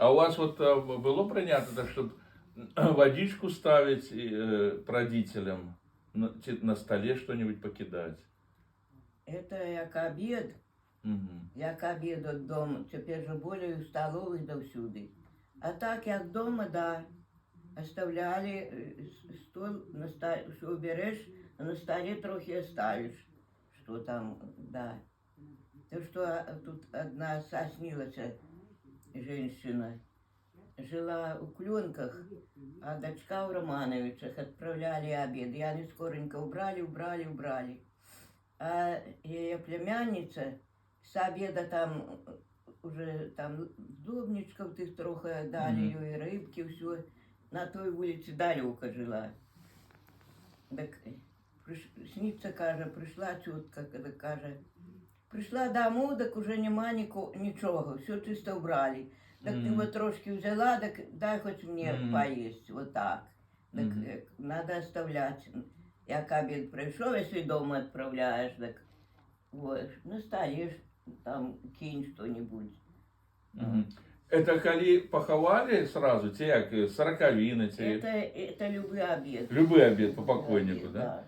А у вас вот было принято, так, чтобы водичку ставить родителям, на столе что-нибудь покидать? Это як обед, Мгм. як обед от дома, теперь же более в столовых да всюди. А так, як дома, да, оставляли стол, що береш, а на столе трохи оставишь, что там, да. То, что тут одна соснилась женщина, жила у Кленках, а дочка у Романовичах, отправляли обед. И они скоренько убрали. А ее племянница с обеда там уже там сдобничков тих трохи дали, Мгм. и рыбки, все. На той улице далеко жила. Так снится, каже, прийшла тітка, каже, прийшла домой, так уже нема нічого, все чисто убрали. Так ты вот трошки взяла, так дай хоть мне поесть, вот так. Так надо оставлять. Як обед прийшов, если дома отправляешь, так вот, на столе там кинь что-нибудь. Мгм. Это коли поховали сразу, те як сороковины, те... Это любой обед. Любой обед по Любой покойнику, обед, да?